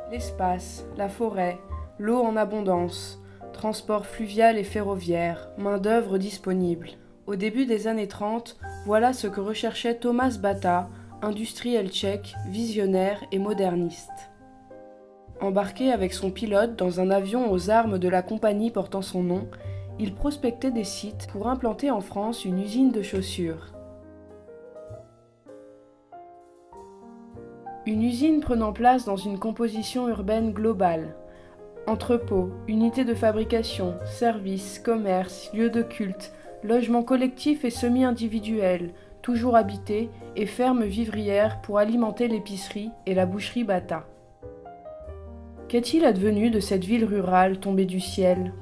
L'espace, la forêt, l'eau en abondance, transport fluvial et ferroviaire, main-d'œuvre disponible. Au début des années 30, voilà ce que recherchait Thomas Bata, industriel tchèque, visionnaire et moderniste. Embarqué avec son pilote dans un avion aux armes de la compagnie portant son nom, il prospectait des sites pour implanter en France une usine de chaussures. Une usine prenant place dans une composition urbaine globale. Entrepôts, unités de fabrication, services, commerces, lieux de culte, logements collectifs et semi-individuels, toujours habités, et fermes vivrières pour alimenter l'épicerie et la boucherie Bata. Qu'est-il advenu de cette ville rurale tombée du ciel ?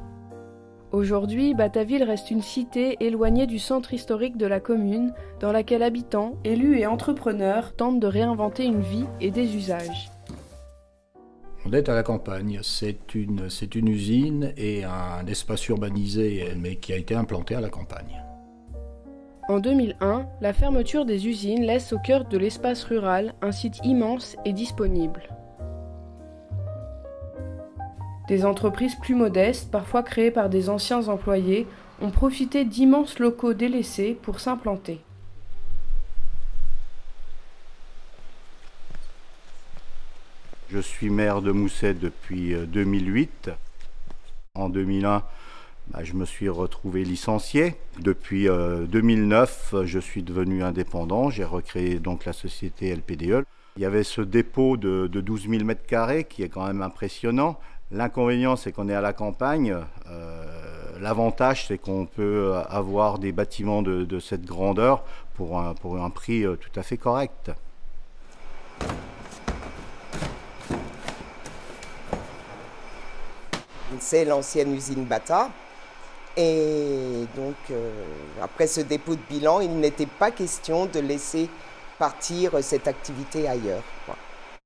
Aujourd'hui, Bataville reste une cité éloignée du centre historique de la commune, dans laquelle habitants, élus et entrepreneurs tentent de réinventer une vie et des usages. On est à la campagne, c'est une usine et un espace urbanisé, mais qui a été implanté à la campagne. En 2001, la fermeture des usines laisse au cœur de l'espace rural un site immense et disponible. Des entreprises plus modestes, parfois créées par des anciens employés, ont profité d'immenses locaux délaissés pour s'implanter. Je suis maire de Mousset depuis 2008. En 2001, je me suis retrouvé licencié. Depuis 2009, je suis devenu indépendant. J'ai recréé donc la société LPDE. Il y avait ce dépôt de 12 000 m² qui est quand même impressionnant. L'inconvénient, c'est qu'on est à la campagne. L'avantage, c'est qu'on peut avoir des bâtiments de cette grandeur pour un prix tout à fait correct. C'est l'ancienne usine Bata. Et donc, après ce dépôt de bilan, il n'était pas question de laisser partir cette activité ailleurs, quoi.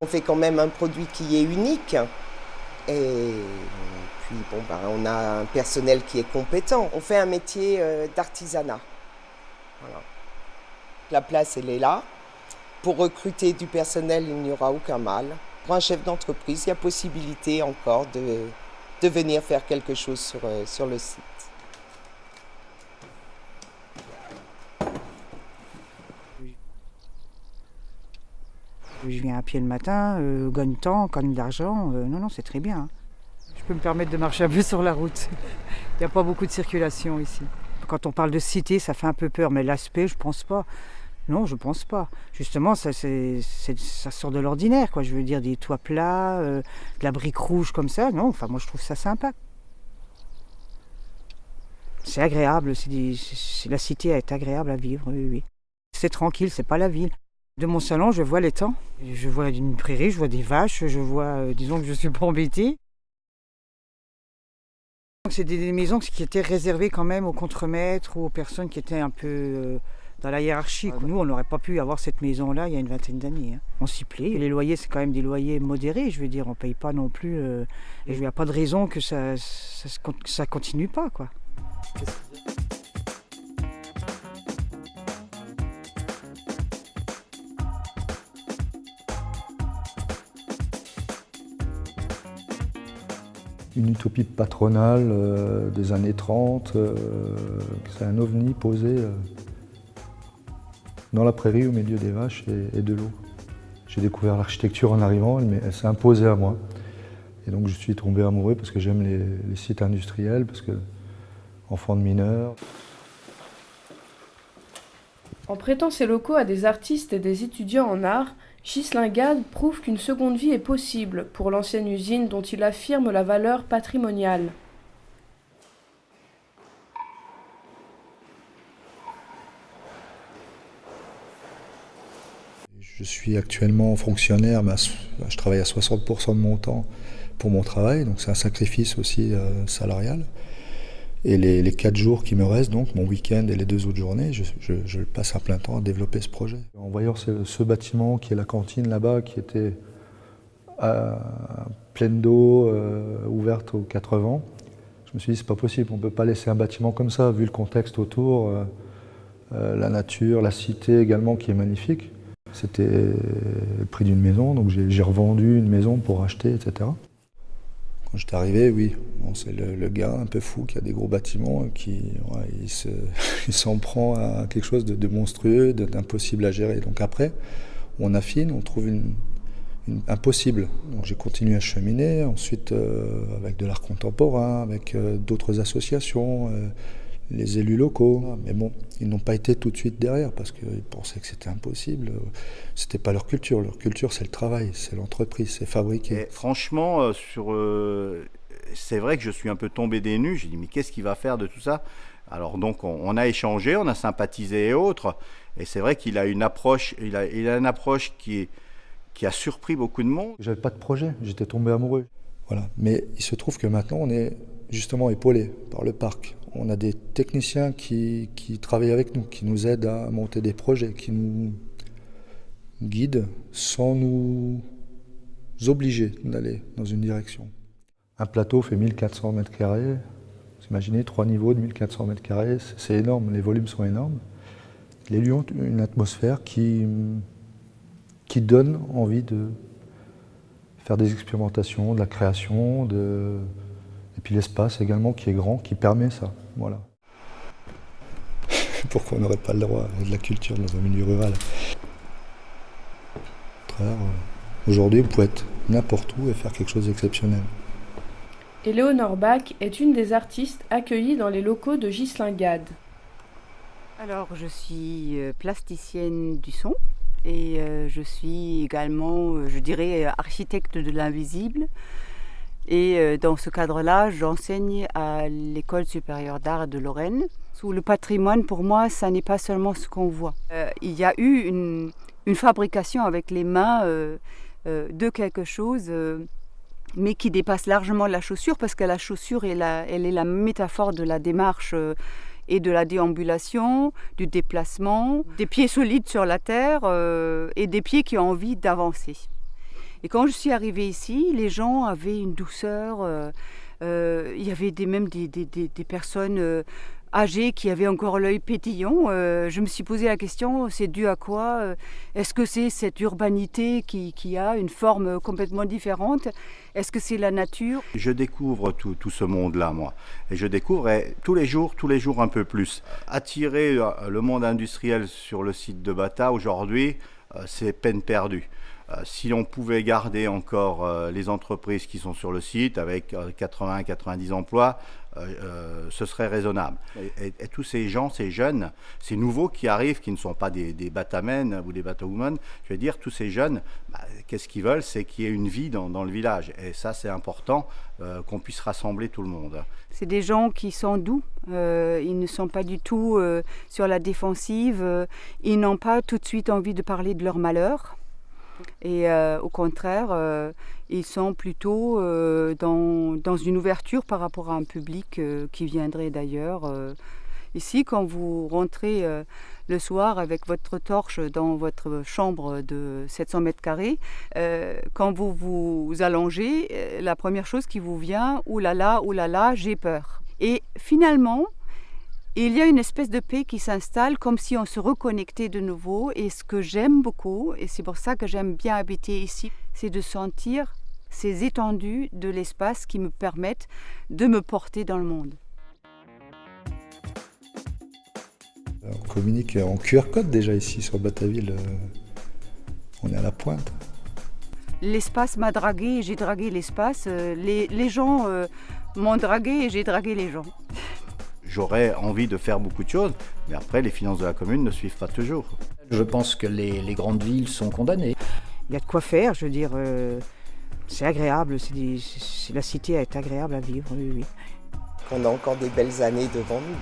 On fait quand même un produit qui est unique. Et puis, on a un personnel qui est compétent. On fait un métier d'artisanat. Voilà. La place, elle est là. Pour recruter du personnel, il n'y aura aucun mal. Pour un chef d'entreprise, il y a possibilité encore de venir faire quelque chose sur le site. Je viens à pied le matin, gagne temps, gagne d'argent. Non, c'est très bien. Je peux me permettre de marcher un peu sur la route. Il n'y a pas beaucoup de circulation ici. Quand on parle de cité, ça fait un peu peur, mais l'aspect, je pense pas. Non, je pense pas. Justement, ça sort de l'ordinaire, quoi. Je veux dire, des toits plats, de la brique rouge comme ça. Non, enfin, moi, je trouve ça sympa. C'est agréable. La cité est agréable à vivre, oui. C'est tranquille, c'est pas la ville. De mon salon, je vois l'étang. Je vois une prairie, je vois des vaches, je vois, disons que je suis pas embêtée. C'est des maisons qui étaient réservées quand même aux contremaîtres ou aux personnes qui étaient un peu dans la hiérarchie. Nous, on n'aurait pas pu avoir cette maison-là il y a une vingtaine d'années. On s'y plaît. Les loyers, c'est quand même des loyers modérés. Je veux dire, on ne paye pas non plus. Et il n'y a pas de raison que ça continue pas, quoi. Une utopie patronale des années 30. C'est un ovni posé dans la prairie au milieu des vaches et de l'eau. J'ai découvert l'architecture en arrivant, mais elle s'est imposée à moi. Et donc je suis tombé amoureux parce que j'aime les sites industriels, parce que enfant de mineur. En prêtant ses locaux à des artistes et des étudiants en art, Ghislain Gade prouve qu'une seconde vie est possible pour l'ancienne usine dont il affirme la valeur patrimoniale. Je suis actuellement fonctionnaire, je travaille à 60% de mon temps pour mon travail, donc c'est un sacrifice aussi salarial. Et les 4 jours qui me restent, donc mon week-end et les 2 autres journées, je passe à plein temps à développer ce projet. En voyant ce bâtiment qui est la cantine là-bas, qui était pleine d'eau, ouverte aux 4 vents, je me suis dit c'est pas possible, on ne peut pas laisser un bâtiment comme ça, vu le contexte autour, la nature, la cité également qui est magnifique. C'était le prix d'une maison, donc j'ai revendu une maison pour acheter, etc. Quand j'étais arrivé, oui, bon, c'est le gars un peu fou qui a des gros bâtiments, qui il s'en prend à quelque chose de monstrueux, d'impossible à gérer. Donc après, on affine, on trouve un possible. Donc j'ai continué à cheminer, ensuite avec de l'art contemporain, avec d'autres associations, les élus locaux. Mais bon, ils n'ont pas été tout de suite derrière parce qu'ils pensaient que c'était impossible. C'était pas leur culture. Leur culture, c'est le travail, c'est l'entreprise, c'est fabriquer. Et franchement, c'est vrai que je suis un peu tombé des nues. J'ai dit, mais qu'est-ce qu'il va faire de tout ça? Alors donc, on a échangé, on a sympathisé et autres. Et c'est vrai qu'il a une approche, il a une approche qui a surpris beaucoup de monde. J'avais pas de projet, j'étais tombé amoureux. Voilà. Mais il se trouve que maintenant, on est justement épaulé par le parc. On a des techniciens qui travaillent avec nous, qui nous aident à monter des projets, qui nous guident sans nous obliger d'aller dans une direction. Un plateau fait 1400 mètres carrés. Vous imaginez 3 niveaux de 1400 mètres carrés, c'est énorme, les volumes sont énormes. Les lieux ont une atmosphère qui donne envie de faire des expérimentations, de la création, et puis l'espace également qui est grand, qui permet ça. Voilà. Pourquoi on n'aurait pas le droit de la culture dans un milieu rural? Aujourd'hui, vous pouvez être n'importe où et faire quelque chose d'exceptionnel. Éléonore Bach est une des artistes accueillies dans les locaux de Ghislain Gade. Alors, je suis plasticienne du son et je suis également, je dirais, architecte de l'invisible. Et dans ce cadre-là, j'enseigne à l'École supérieure d'art de Lorraine. Sous le patrimoine, pour moi, ça n'est pas seulement ce qu'on voit. Il y a eu une fabrication avec les mains de quelque chose, mais qui dépasse largement la chaussure, parce que la chaussure, elle est la métaphore de la démarche et de la déambulation, du déplacement, des pieds solides sur la terre et des pieds qui ont envie d'avancer. Et quand je suis arrivée ici, les gens avaient une douceur, il y avait même des personnes âgées qui avaient encore l'œil pétillant. Je me suis posé la question, c'est dû à quoi? Est-ce que c'est cette urbanité qui a une forme complètement différente? Est-ce que c'est la nature? Je découvre tout ce monde-là, moi. Et je découvre tous les jours un peu plus. Attirer le monde industriel sur le site de Bata, aujourd'hui, c'est peine perdue. Si on pouvait garder encore les entreprises qui sont sur le site avec 80-90 emplois, ce serait raisonnable. Et tous ces gens, ces jeunes, ces nouveaux qui arrivent, qui ne sont pas des batamen ou des batawomen, je veux dire, tous ces jeunes, qu'est-ce qu'ils veulent? C'est qu'il y ait une vie dans le village. Et ça, c'est important qu'on puisse rassembler tout le monde. C'est des gens qui sont doux, ils ne sont pas du tout sur la défensive, ils n'ont pas tout de suite envie de parler de leur malheur. Et au contraire, ils sont plutôt dans une ouverture par rapport à un public qui viendrait d'ailleurs. Ici, quand vous rentrez le soir avec votre torche dans votre chambre de 700 mètres carrés, quand vous vous allongez, la première chose qui vous vient, « oulala, oulala, j'ai peur ». Et finalement, il y a une espèce de paix qui s'installe, comme si on se reconnectait de nouveau. Et ce que j'aime beaucoup, et c'est pour ça que j'aime bien habiter ici, c'est de sentir ces étendues de l'espace qui me permettent de me porter dans le monde. On communique en QR code déjà ici sur Bataville. On est à la pointe. L'espace m'a dragué et j'ai dragué l'espace. Les gens m'ont dragué et j'ai dragué les gens. J'aurais envie de faire beaucoup de choses, mais après, les finances de la commune ne suivent pas toujours. Je pense que les grandes villes sont condamnées. Il y a de quoi faire, je veux dire, c'est agréable, la cité est agréable à vivre, oui. On a encore des belles années devant nous.